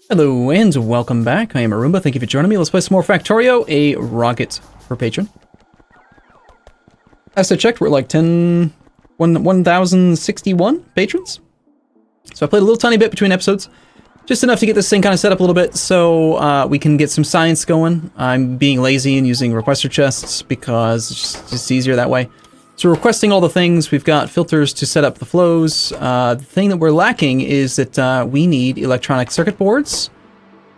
Hello and welcome back. I am Arumba. Thank you for joining me. Let's play some more Factorio, a rocket per patron. As I checked, we're like 1,061 patrons. So I played a little tiny bit between episodes. Just enough to get this thing kind of set up a little bit so we can get some science going. I'm being lazy and using requester chests because it's just easier that way. So we're requesting all the things. We've got filters to set up the flows. The thing that we're lacking is that we need electronic circuit boards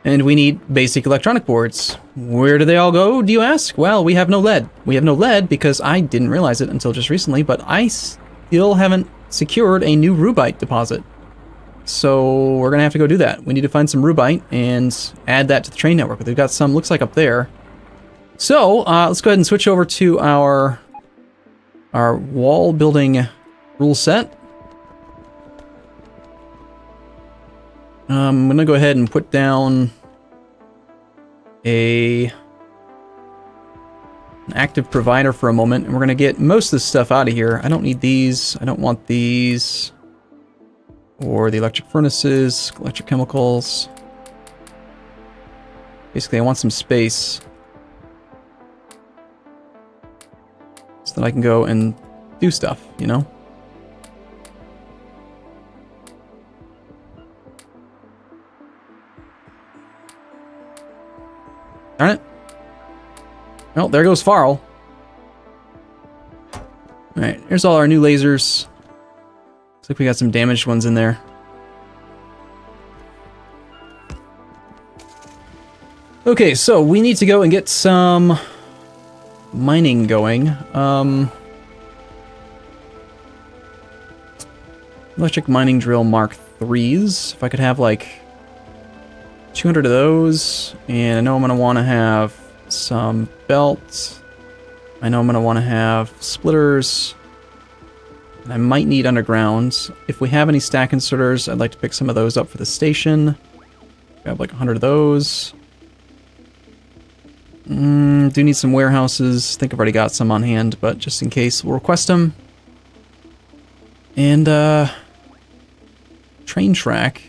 and we need basic electronic boards. Where do they all go, do you ask? Well, we have no lead. We have no lead because I didn't realize it until just recently, but I still haven't secured a new rubite deposit. So we're going to have to go do that. We need to find some rubite and add that to the train network. They've got some, looks like up there. So let's go ahead and switch over to our wall building rule set. I'm going to go ahead and put down an active provider for a moment, and we're going to get most of this stuff out of here. I don't need these. I don't want these. Or the electric furnaces, electric chemicals. Basically, I want some space so that I can go and do stuff, you know? Darn it. Well, there goes FARL. Alright, here's all our new lasers. Looks like we got some damaged ones in there. Okay, so we need to go and get some mining going. Electric mining drill Mark 3s. If I could have like 200 of those. And I know I'm going to want to have some belts. I know I'm going to want to have splitters. And I might need underground. If we have any stack inserters, I'd like to pick some of those up for the station. Grab like 100 of those. Do need some warehouses. I think I've already got some on hand, but just in case, we'll request them. And, train track.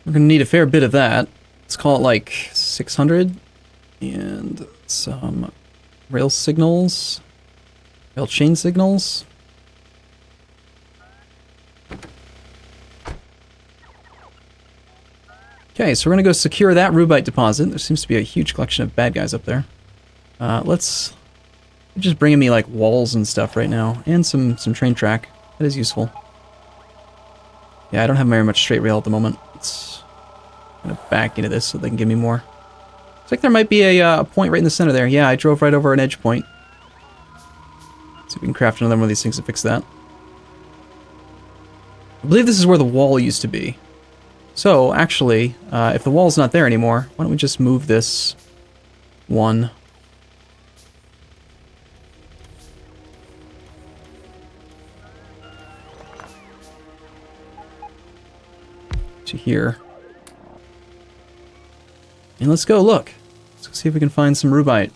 We're gonna need a fair bit of that. Let's call it like 600. And some rail signals. Rail chain signals. Okay, so we're gonna go secure that rubite deposit. There seems to be a huge collection of bad guys up there. Let's just bringing me like walls and stuff right now, and some train track. That is useful. Yeah, I don't have very much straight rail at the moment. Let's gonna back into this so they can give me more. Looks like there might be a point right in the center there. Yeah, I drove right over an edge point. See if we can craft another one of these things to fix that. I believe this is where the wall used to be. So, actually, if the wall's not there anymore, why don't we just move this one to here. And let's go look. Let's go see if we can find some rubite.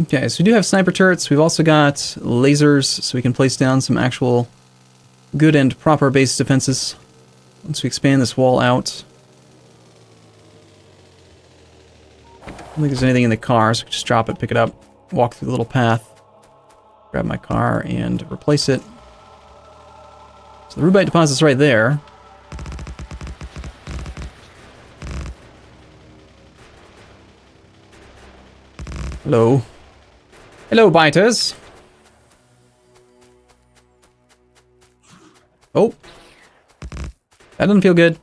Okay, so we do have sniper turrets. We've also got lasers, so we can place down some actual good and proper base defenses once we expand this wall out. I don't think there's anything in the car, so we can just drop it, pick it up, walk through the little path, grab my car, and replace it. So the rubite deposit's right there. Hello. Hello, biters. Oh. That doesn't feel good.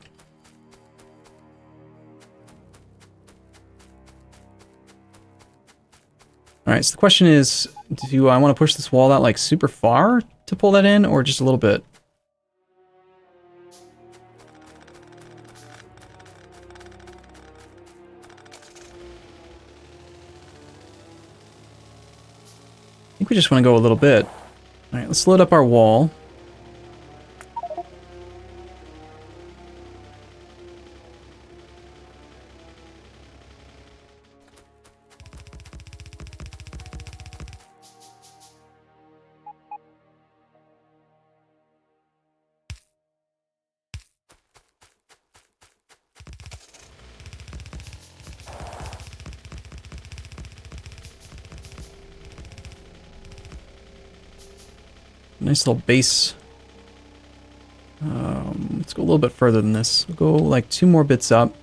Alright, so the question is, do I want to push this wall out like super far to pull that in, or just a little bit? I think we just want to go a little bit. Alright, let's load up our wall. Nice little base. Let's go a little bit further than this. We'll go like 2 more bits up.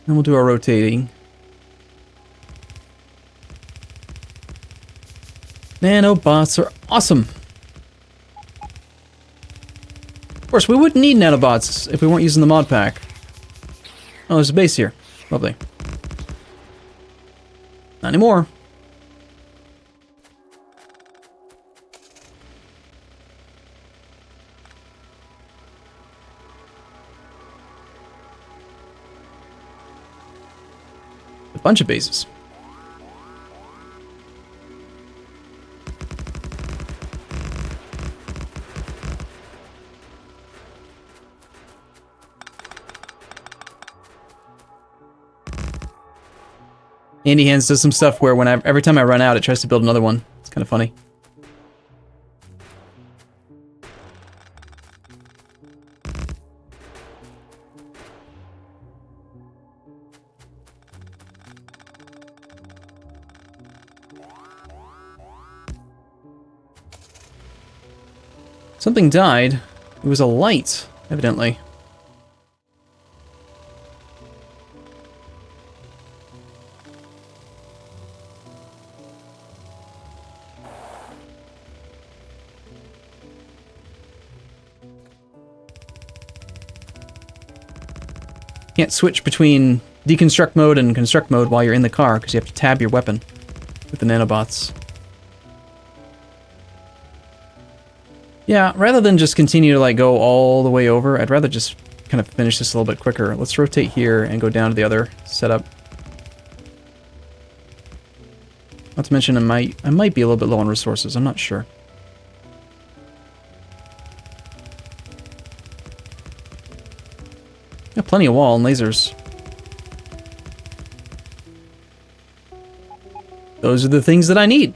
Then we'll do our rotating. Nanobots are awesome. Of course, we wouldn't need nanobots if we weren't using the mod pack. Oh, there's a base here. Lovely. Not anymore. A bunch of bases. Andy Hands does some stuff where every time I run out, it tries to build another one. It's kind of funny. Something died. It was a light, evidently. Can't switch between deconstruct mode and construct mode while you're in the car because you have to tab your weapon with the nanobots. Yeah, rather than just continue to like go all the way over, I'd rather just kind of finish this a little bit quicker. Let's rotate here and go down to the other setup. Not to mention I might be a little bit low on resources, I'm not sure. Got plenty of wall and lasers. Those are the things that I need.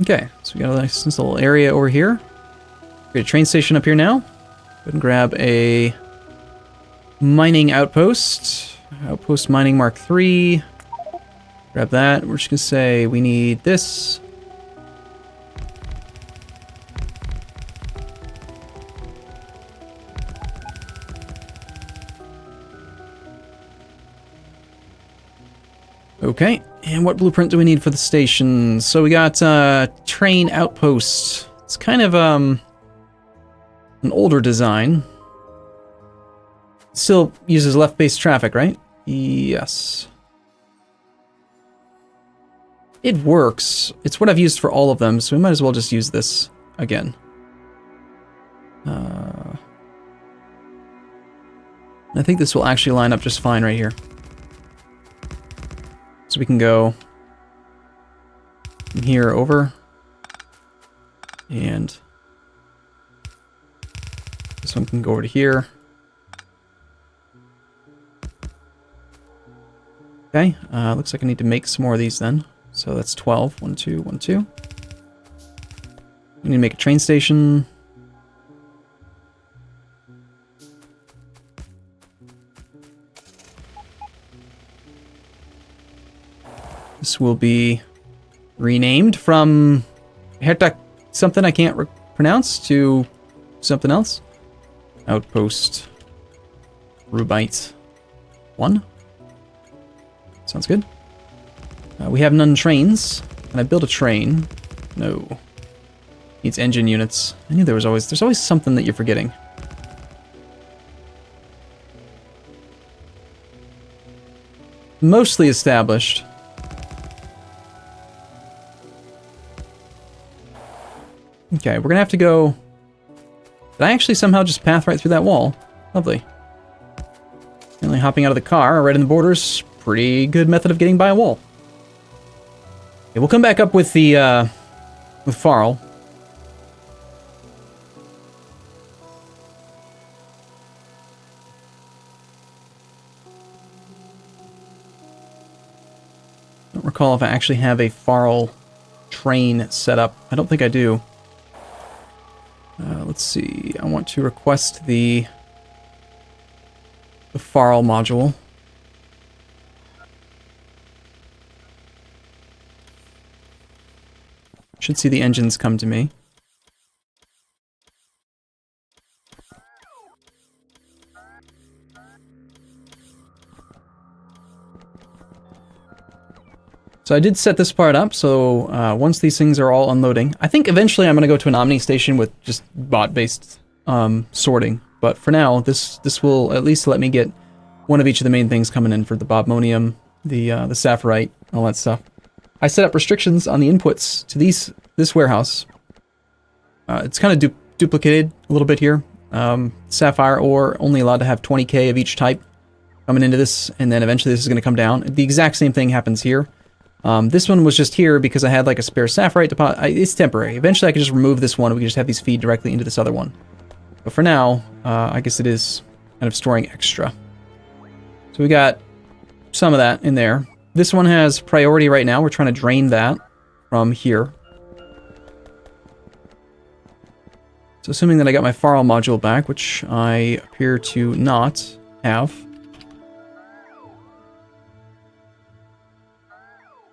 Okay, so we got a nice little area over here. Got a train station up here now. Go ahead and grab a mining outpost. Outpost mining Mark III. Grab that. We're just gonna say we need this. Okay, and what blueprint do we need for the station? So we got train outpost. It's kind of an older design. Still uses left base traffic, right? Yes. It works. It's what I've used for all of them, so we might as well just use this again. I think this will actually line up just fine right here. So we can go from here over, and this one can go over to here. Okay, looks like I need to make some more of these then. So that's 12. 1, 2, 1, 2. We need to make a train station. This will be renamed from Hertak something I can't pronounce to something else. Outpost Rubite 1. Sounds good. We have none trains. Can I build a train? No. Needs engine units. I knew there's always something that you're forgetting. Mostly established. Okay, we're gonna have to go... Did I actually somehow just path right through that wall? Lovely. Only hopping out of the car right in the borders. Pretty good method of getting by a wall. Okay, we'll come back up with the with FARL. Don't recall if I actually have a FARL train set up. I don't think I do. Let's see. I want to request the the FARL module. Should see the engines come to me. So I did set this part up, so once these things are all unloading, I think eventually I'm going to go to an Omni station with just bot-based sorting. But for now, this will at least let me get one of each of the main things coming in for the bobmonium, the sapphirite, all that stuff. I set up restrictions on the inputs to this warehouse. It's kind of duplicated a little bit here. Sapphire ore only allowed to have 20k of each type coming into this, and then eventually this is going to come down. The exact same thing happens here. This one was just here because I had like a spare sapphirite deposit. It's temporary. Eventually I could just remove this one and we could just have these feed directly into this other one. But for now, I guess it is kind of storing extra. So we got some of that in there. This one has priority right now. We're trying to drain that from here. So assuming that I got my FARL module back, which I appear to not have.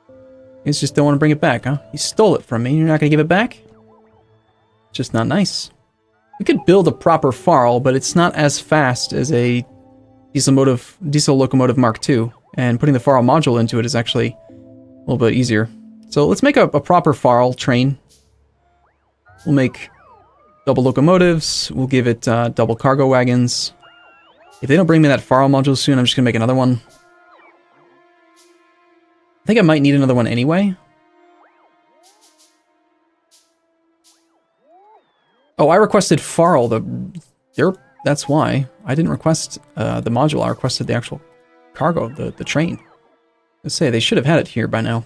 You guys just don't want to bring it back, huh? You stole it from me, you're not going to give it back? Just not nice. We could build a proper FARL, but it's not as fast as a diesel locomotive Mark II, and putting the FARL module into it is actually a little bit easier. So let's make a proper FARL train. We'll make double locomotives, we'll give it double cargo wagons. If they don't bring me that FARL module soon, I'm just going to make another one. I think I might need another one anyway. Oh, I requested FARL. That's why. I didn't request the module. I requested the actual cargo, the train. Let's say they should have had it here by now.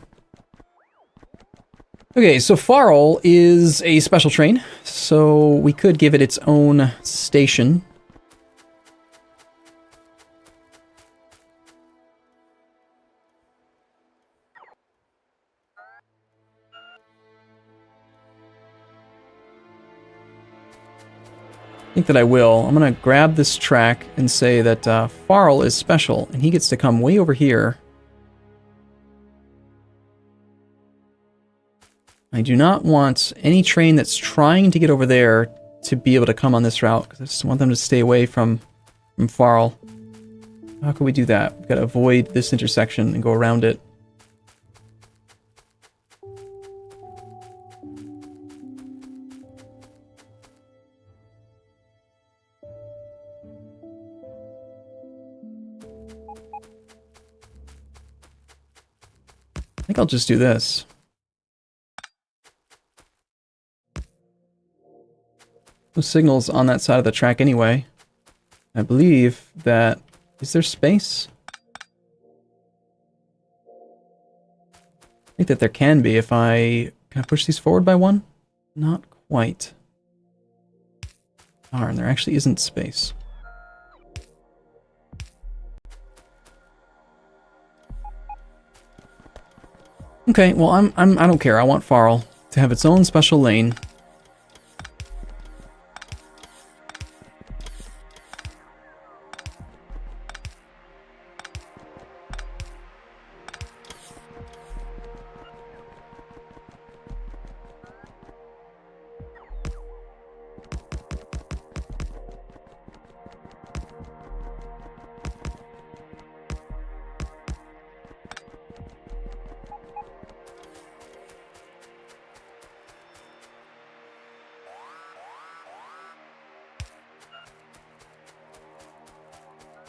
Okay, so FARL is a special train, so we could give it its own station. I think that I will. I'm going to grab this track and say that FARL is special, and he gets to come way over here. I do not want any train that's trying to get over there to be able to come on this route, because I just want them to stay away from FARL. How can we do that? We've got to avoid this intersection and go around it. I think I'll just do this. No signals on that side of the track anyway. I believe that... Is there space? I think that there can be if I... Can I push these forward by one? Not quite. Darn, there actually isn't space. Okay, well I don't care. I want FARL to have its own special lane.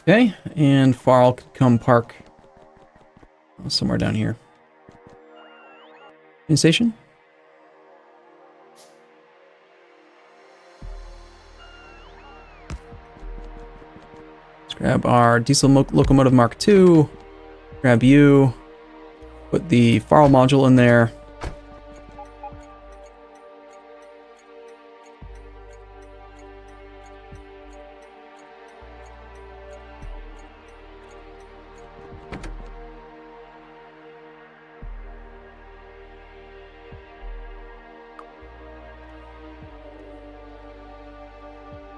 Okay, and FARL could come park somewhere down here. In station? Let's grab our diesel locomotive Mark II. Grab you. Put the FARL module in there.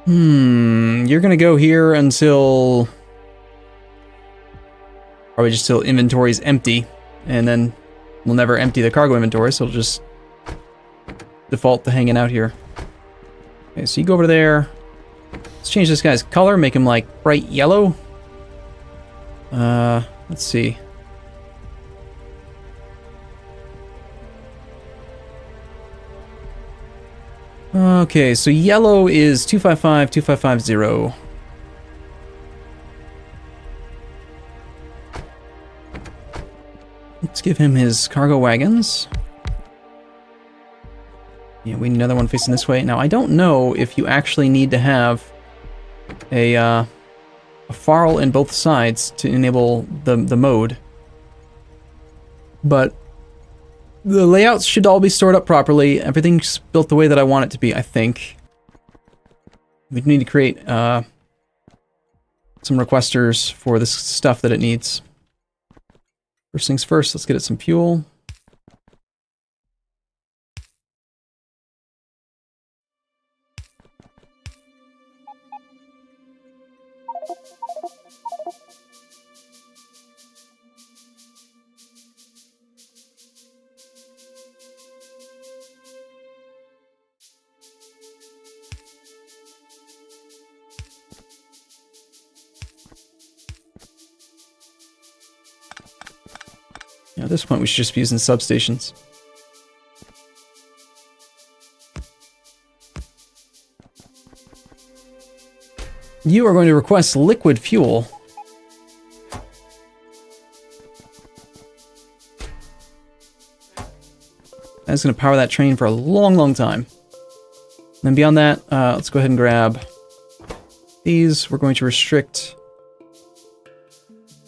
You're gonna go here until Probably just till inventory's empty, and then we'll never empty the cargo inventory, so it'll just default to hanging out here. Okay, so you go over there. Let's change this guy's color, make him like bright yellow. Let's see. Okay, so yellow is 255, 2550. Let's give him his cargo wagons. Yeah, we need another one facing this way. Now, I don't know if you actually need to have a FARL in both sides to enable the mode. But the layouts should all be stored up properly. Everything's built the way that I want it to be, I think. We need to create some requesters for this stuff that it needs. First things first, let's get it some fuel. At this point, we should just be using substations. You are going to request liquid fuel. That's going to power that train for a long, long time. And then beyond that, let's go ahead and grab these. We're going to restrict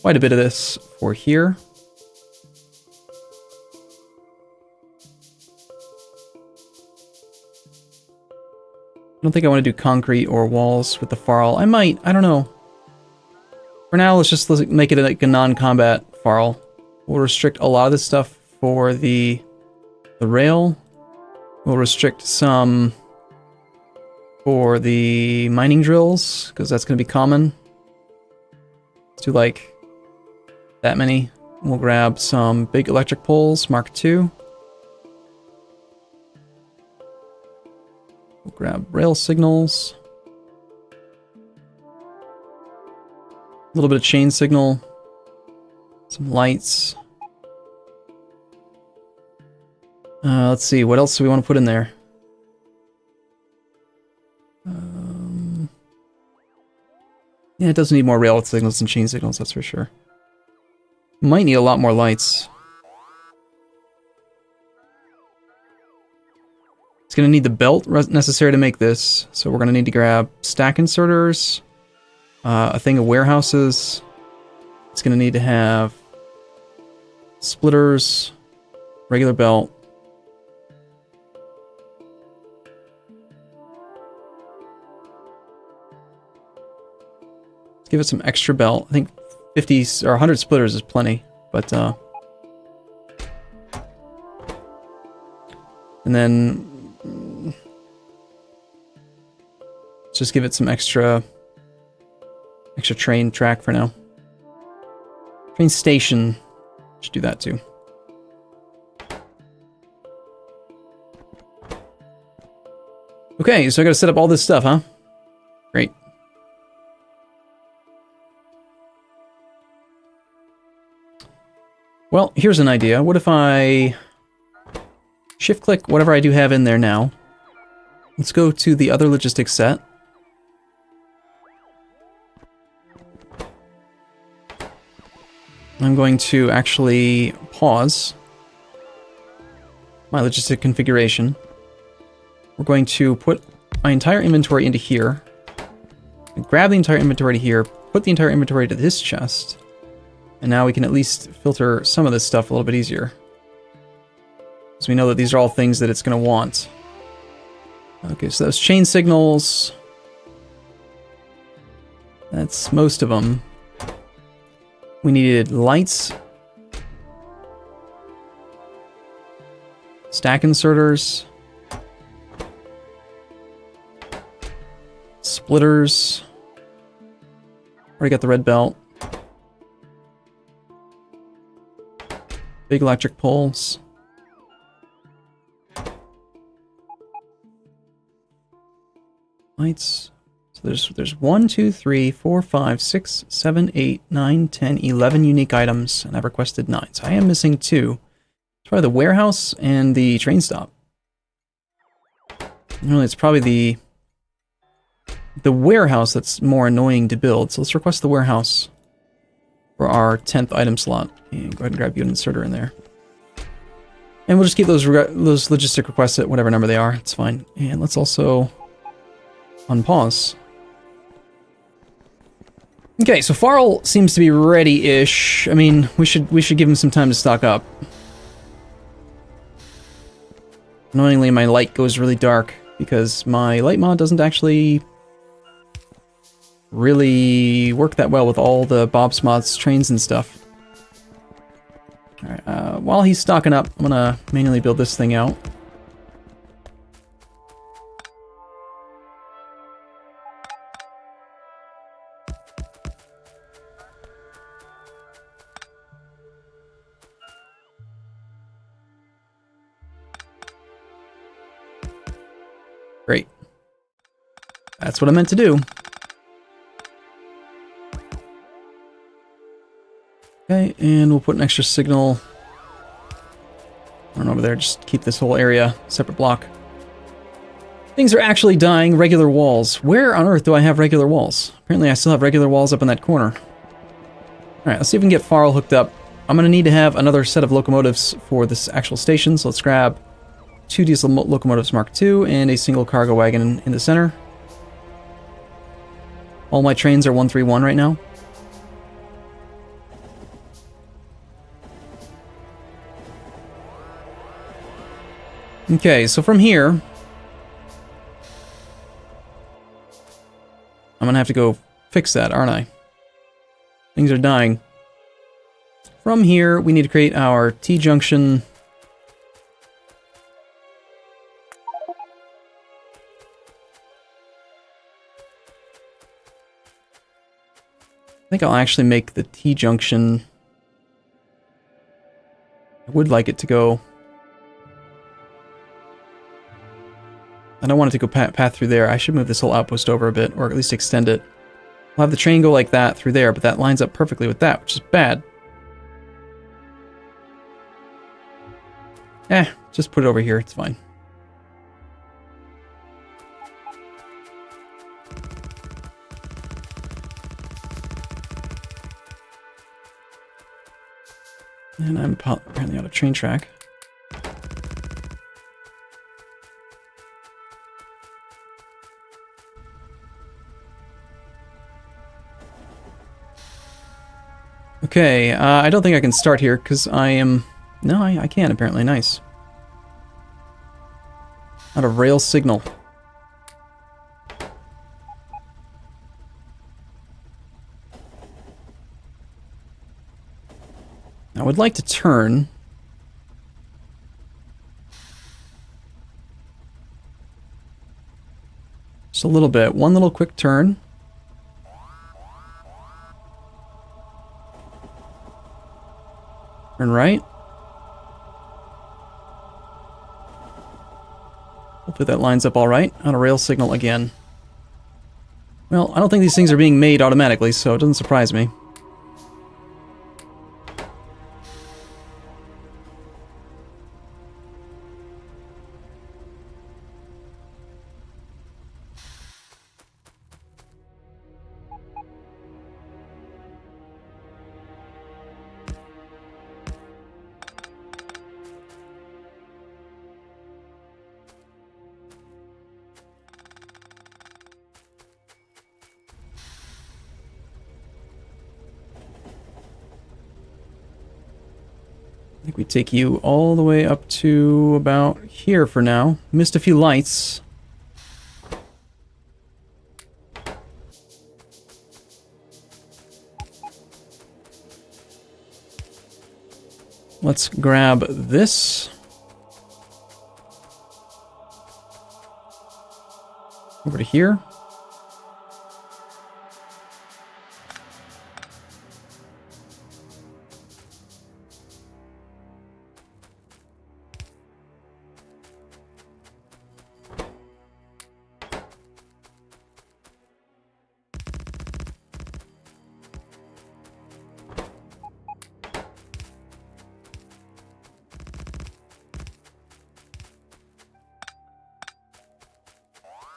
quite a bit of this for here. I don't think I want to do concrete or walls with the FARL. I might, I don't know. For now, let's just make it like a non-combat FARL. We'll restrict a lot of this stuff for the rail. We'll restrict some for the mining drills, because that's going to be common. Let's do like that many. We'll grab some big electric poles, Mark II. We'll grab rail signals. A little bit of chain signal. Some lights. Let's see, what else do we want to put in there? Yeah, it does need more rail signals and chain signals, that's for sure. Might need a lot more lights. It's going to need the belt necessary to make this, so we're going to need to grab stack inserters, a thing of warehouses. It's going to need to have splitters, regular belt. Let's give it some extra belt. I think 50 or 100 splitters is plenty, but and then let's just give it some extra train track for now. Train station should do that too. Okay, so I gotta set up all this stuff, huh? Great. Well, here's an idea. What if I shift-click whatever I do have in there now. Let's go to the other logistics set. I'm going to actually pause my logistic configuration. We're going to put my entire inventory into here. Grab the entire inventory to here, put the entire inventory to this chest. And now we can at least filter some of this stuff a little bit easier. So we know that these are all things that it's going to want. Okay, so those chain signals. That's most of them. We needed lights. Stack inserters. Splitters. Already got the red belt. big electric poles. Lights. So there's 1, 2, 3, 4, 5, 6, 7, 8, 9, 10, 11 unique items, and I've requested 9. So I am missing 2. It's probably the warehouse and the train stop. Really, it's probably the warehouse that's more annoying to build. So let's request the warehouse for our 10th item slot. And go ahead and grab you an inserter in there. And we'll just keep those logistic requests at whatever number they are. It's fine. And let's also unpause. Okay, so FARL seems to be ready-ish. I mean, we should give him some time to stock up. Annoyingly, my light goes really dark because my light mod doesn't actually really work that well with all the Bob's mods, trains, and stuff. Alright, while he's stocking up, I'm gonna manually build this thing out. Great. That's what I meant to do. Okay, and we'll put an extra signal over there. Just keep this whole area separate block. Things are actually dying. Regular walls. Where on earth do I have regular walls? Apparently I still have regular walls up in that corner. Alright, let's see if we can get FARL hooked up. I'm going to need to have another set of locomotives for this actual station, so let's grab 2 diesel locomotives Mark II and a single cargo wagon in the center. All my trains are 131 right now. Okay, so from here, I'm gonna have to go fix that, aren't I? Things are dying. From here, we need to create our T-junction. I think I'll actually make the T-junction. I would like it to go. I don't want it to go path through there. I should move this whole outpost over a bit, or at least extend it. I'll have the train go like that through there, but that lines up perfectly with that, which is bad. Just put it over here. It's fine. And I'm apparently out of train track. Okay, I don't think I can start here, because I am... No, I can, apparently. Nice. Out of rail signal. I would like to turn. Just a little bit. One little quick turn. Turn right. Hopefully that lines up all right. On a rail signal again. Well, I don't think these things are being made automatically, so it doesn't surprise me. I think we take you all the way up to about here for now. Missed a few lights. Let's grab this. Over to here.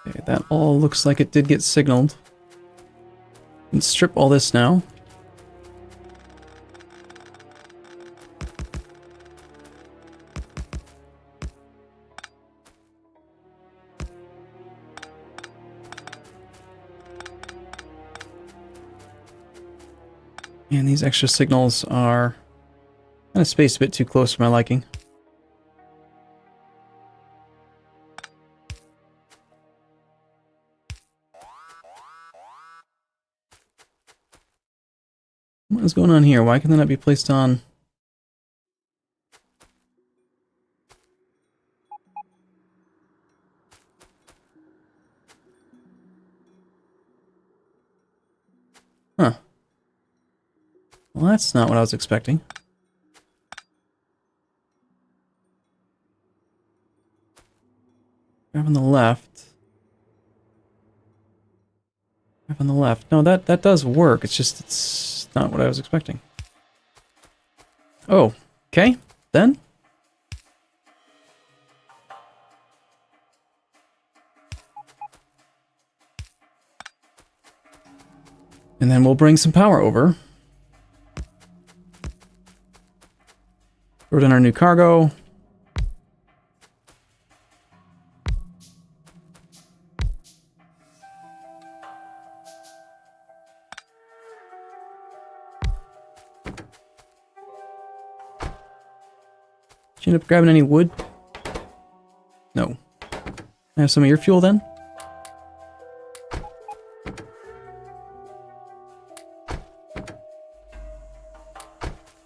Okay, that all looks like it did get signaled. And strip all this now. And these extra signals are kind of spaced a bit too close for my liking. What is going on here? Why can they not be placed on? Huh. Well, that's not what I was expecting. Grab on the left. Grab on the left. No, that does work. It's just, it's not what I was expecting. Oh, okay, then. And then we'll bring some power over. Throw in our new cargo. Did you end up grabbing any wood? No. I have some of your fuel then?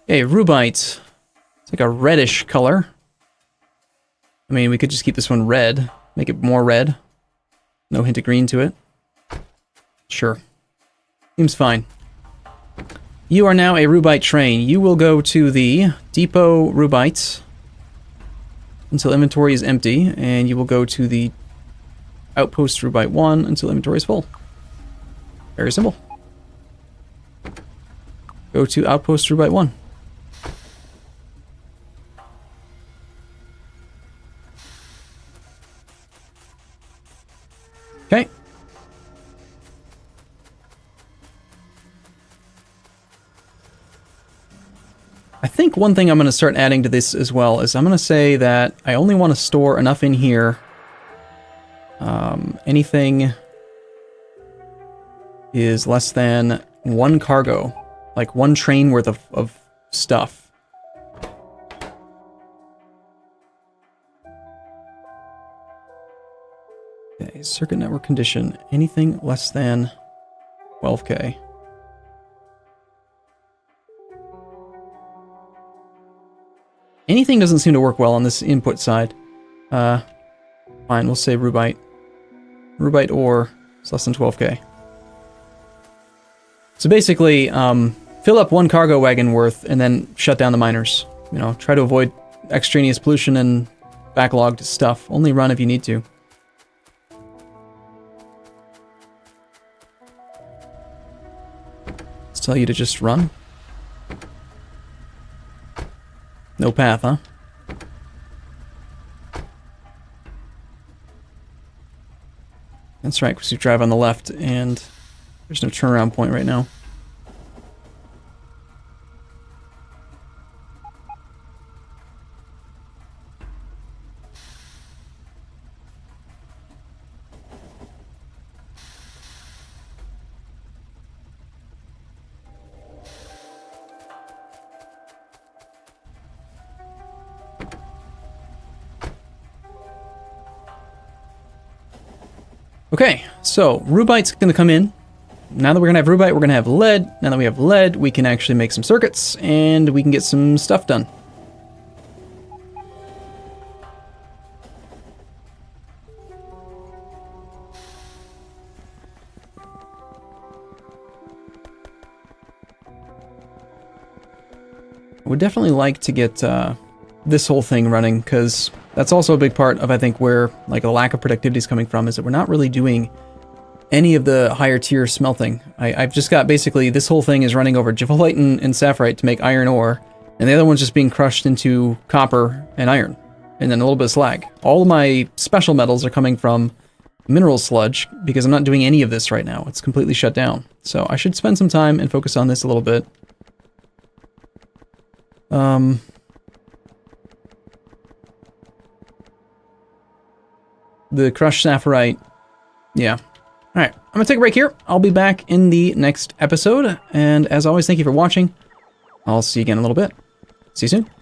Okay, rubite. It's like a reddish color. I mean, we could just keep this one red. Make it more red. No hint of green to it. Sure. Seems fine. You are now a rubite train. You will go to the depot rubite until inventory is empty, and you will go to the outpost rubite 1 until inventory is full. Very simple. Go to outpost rubite 1. Okay. I think one thing I'm going to start adding to this as well is I'm going to say that I only want to store enough in here. Anything is less than 1 cargo, like 1 train worth of stuff. Okay, circuit network condition, anything less than 12K. Anything doesn't seem to work well on this input side. Fine, we'll say rubite. Rubite ore is less than 12K. So basically, fill up 1 cargo wagon worth and then shut down the miners. You know, try to avoid extraneous pollution and backlogged stuff. Only run if you need to. Let's tell you to just run. No path, huh? That's right, because you drive on the left, and there's no turnaround point right now. Okay, so rubite's going to come in. Now that we're going to have rubite, we're going to have lead. Now that we have lead, we can actually make some circuits, and we can get some stuff done. I would definitely like to get this whole thing running, because that's also a big part of, I think, where like a lack of productivity is coming from, is that we're not really doing any of the higher tier smelting. I've just got basically this whole thing is running over gypholite and sapphirite to make iron ore, and the other one's just being crushed into copper and iron, and then a little bit of slag. All of my special metals are coming from mineral sludge, because I'm not doing any of this right now. It's completely shut down. So I should spend some time and focus on this a little bit. The crushed sapphirite. Yeah. Alright, I'm gonna take a break here. I'll be back in the next episode. And as always, thank you for watching. I'll see you again in a little bit. See you soon.